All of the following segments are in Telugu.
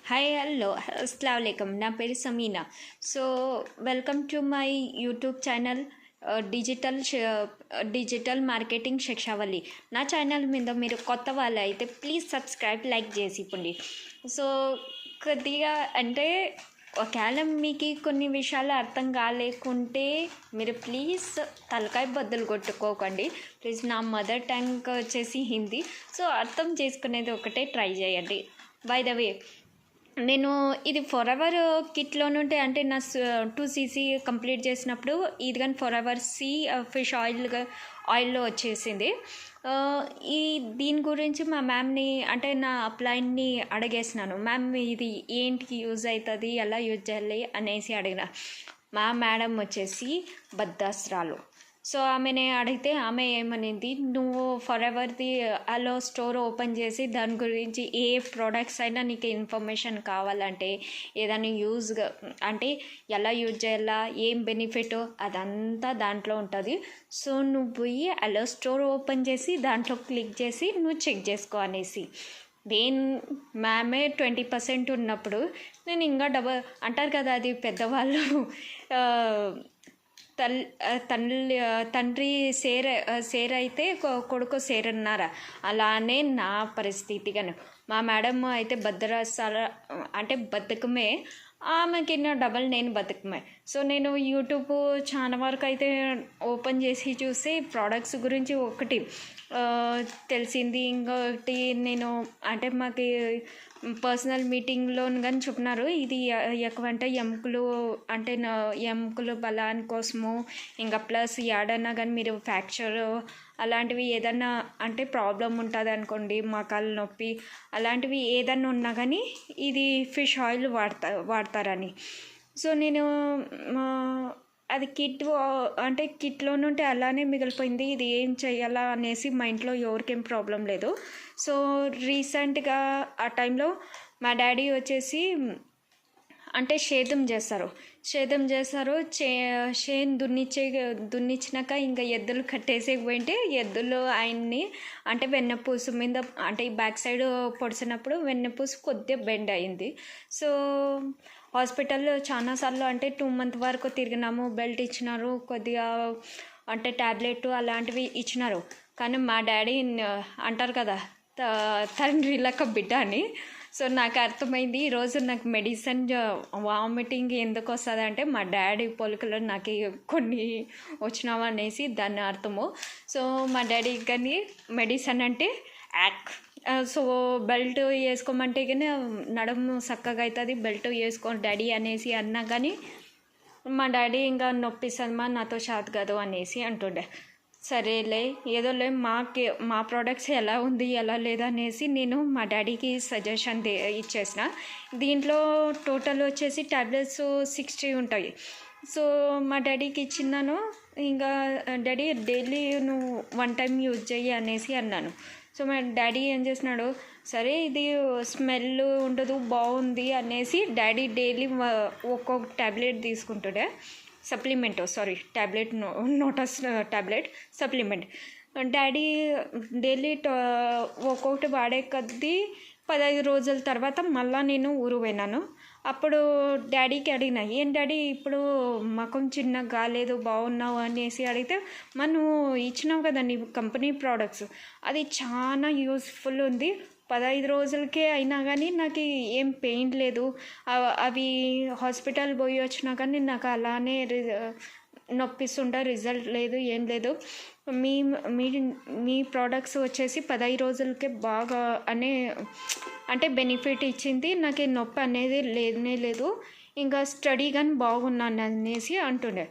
హాయ్ హలో అస్సలాము అలైకుం నా పేరు Sameena. So welcome to my YouTube channel digital marketing Shikshavali. నా ఛానల్ మీద మీరు కొత్త వాళ్ళు అయితే ప్లీజ్ సబ్స్క్రైబ్ లైక్ చేసి ఇవ్వండి. సో కొద్దిగా అంటే ఒకవేళ మీకు కొన్ని విషయాలు అర్థం కాలేకుంటే మీరు ప్లీజ్ తలకాయ బద్దలు కొట్టుకోకండి. ప్లీజ్ నా మదర్ టంగ్ వచ్చేసి హిందీ. సో అర్థం చేసుకునేది ఒకటే ట్రై చేయండి. బై ద వే నేను ఇది ఫర్ ఎవర్ కిట్లో నుండి అంటే నా 2cc కంప్లీట్ చేసినప్పుడు ఇది కానీ ఫర్ ఎవర్ ఫిష్ ఆయిల్లో వచ్చేసింది. ఈ దీని గురించి మా మ్యామ్ని అంటే నా అప్లైన్ని అడిగేసినాను. మ్యామ్ ఇది ఏంటికి యూజ్ అవుతుంది, ఎలా యూజ్ చేయాలి అనేసి అడిగిన. మా మేడం వచ్చేసి భద్రాస్త్రాలు. సో ఆమెనే అడిగితే ఆమె ఏమనింది, నువ్వు ఫర్ ఎవర్ది అలో స్టోర్ ఓపెన్ చేసి దాని గురించి ఏ ప్రోడక్ట్స్ అయినా నీకు ఇన్ఫర్మేషన్ కావాలంటే ఏదైనా యూజ్గా అంటే ఎలా యూజ్ చేయాలా, ఏం బెనిఫిట్ అదంతా దాంట్లో ఉంటుంది. సో నువ్వు పోయి అలో స్టోర్ ఓపెన్ చేసి దాంట్లో క్లిక్ చేసి నువ్వు చెక్ చేసుకో అనేసి. నేను మ్యామే 20% ఉన్నప్పుడు నేను ఇంకా అంటారు కదా, అది పెద్దవాళ్ళు తండ్రి సేర్ అయితే కొడుకు సేర్ అన్నారా, అలానే నా పరిస్థితి. కానీ మా మేడం అయితే అంటే బతుకమే, ఆమెకి డబల్ నేను బతుకమే. సో నేను యూట్యూబ్ చాలా వరకు అయితే ఓపెన్ చేసి చూసి ప్రోడక్ట్స్ గురించి ఒకటి తెలిసింది. ఇంకొకటి నేను అంటే మాకు పర్సనల్ మీటింగ్లో కానీ చెప్పినారు, ఇది ఎక్కువంటే ఎముకలు అంటే ఎముకలు బలాని కోసము, ఇంకా ప్లస్ ఏడన్నా కానీ మీరు ఫ్రాక్చర్ అలాంటివి ఏదన్నా అంటే ప్రాబ్లం ఉంటుంది అనుకోండి, మోకాలు నొప్పి అలాంటివి ఏదన్నా ఉన్నా కానీ ఇది ఫిష్ ఆయిల్ వాడతారని. సో నేను అది అంటే కిట్లో నుండి అలానే మిగిలిపోయింది. ఇది ఏం చేయాలా అనేసి మా ఇంట్లో ఎవరికేం ప్రాబ్లం లేదు. సో రీసెంట్గా ఆ టైంలో మా డాడీ వచ్చేసి అంటే సేద్యం చేస్తారు. చేను దున్నిచ్చినాక ఇంకా ఎద్దులు కట్టేసేకపోయింటే ఎద్దులు ఆయన్ని అంటే వెన్నపూసు మీద అంటే ఈ బ్యాక్ సైడ్ పొడిచినప్పుడు వెన్నపూసు కొద్దిగా బెండ్ అయింది. సో హాస్పిటల్లో చాలాసార్లు అంటే 2 months వరకు తిరిగినాము. బెల్ట్ ఇచ్చినారు, కొద్దిగా అంటే ట్యాబ్లెట్ అలాంటివి ఇచ్చినారు. కానీ మా డాడీ అంటారు కదా, తండ్రి లెక్క బిడ్డ అని. సో నాకు అర్థమైంది ఈరోజు నాకు మెడిసిన్ వామిటింగ్ ఎందుకు వస్తుంది అంటే మా డాడీ పొలికలు నాకు కొన్ని వచ్చినావు అనేసి దాని అర్థము. సో మా డాడీ కానీ మెడిసిన్ అంటే సో బెల్ట్ వేసుకోమంటే కానీ నడుము చక్కగా అవుతుంది, బెల్ట్ వేసుకోండి డాడీ అనేసి అన్నా కానీ మా డాడీ ఇంకా నొప్పిస్తుందమ్మా నాతో షాత్ కాదు అనేసి అంటుండే. సరేలే ఏదోలే మా ప్రోడక్ట్స్ ఎలా ఉంది ఎలా లేదనేసి నేను మా డాడీకి సజెషన్ ఇచ్చేసిన. దీంట్లో టోటల్ వచ్చేసి ట్యాబ్లెట్స్ 60 ఉంటాయి. సో మా డాడీకి ఇచ్చినాను. ఇంకా డాడీ డైలీ నువ్వు 1 time యూజ్ చెయ్యి అనేసి అన్నాను. సో మా డాడీ ఏం చేసినాడు, సరే ఇది స్మెల్ ఉండదు బాగుంది అనేసి డాడీ డైలీ ఒక్కొక్క ట్యాబ్లెట్ తీసుకుంటుండే. Tablet supplement. డాడీ డైలీ ఒక్కొక్కటి వాడే కొద్దీ 15 రోజుల తర్వాత మళ్ళీ నేను ఊరు పోయినాను. అప్పుడు డాడీకి అడిగిన, ఏం డాడీ ఇప్పుడు ముఖం చిన్నగా కాలేదు బాగున్నావు అనేసి అడిగితే, మనం ఇచ్చినావు కదా నీ కంపెనీ ప్రోడక్ట్స్, అది చాలా యూస్ఫుల్ ఉంది, 15 రోజులకే అయినా కానీ నాకు ఏం పెయిన్ లేదు, అవి హాస్పిటల్ పోయి వచ్చినా కానీ నాకు అలానే నొప్పిస్తుంటే రిజల్ట్ లేదు, ఏం లేదు. మీ మీ మీ ప్రోడక్ట్స్ వచ్చేసి 15 రోజులకే బాగా అంటే బెనిఫిట్ ఇచ్చింది, నాకు నొప్పి అనేది లేనే లేదు, ఇంకా స్టడీ కానీ బాగున్నాను అనేసి అంటుండే.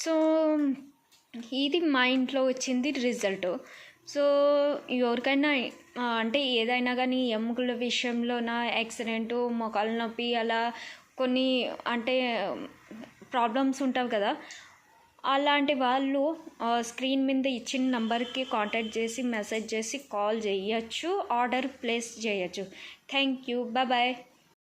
సో ఇది మా ఇంట్లో వచ్చింది రిజల్ట్. సో ఎవరికైనా అంటే ఏదైనా కానీ ఎముకల విషయంలోన యాక్సిడెంటు, మోకాలు నొప్పి అలా కొన్ని అంటే ప్రాబ్లమ్స్ ఉంటాయి కదా, అలాంటి వాళ్ళు స్క్రీన్ మీద ఇచ్చిన నంబర్కి కాంటాక్ట్ చేసి మెసేజ్ చేసి కాల్ చేయొచ్చు, ఆర్డర్ ప్లేస్ చేయొచ్చు. Thank you, bye.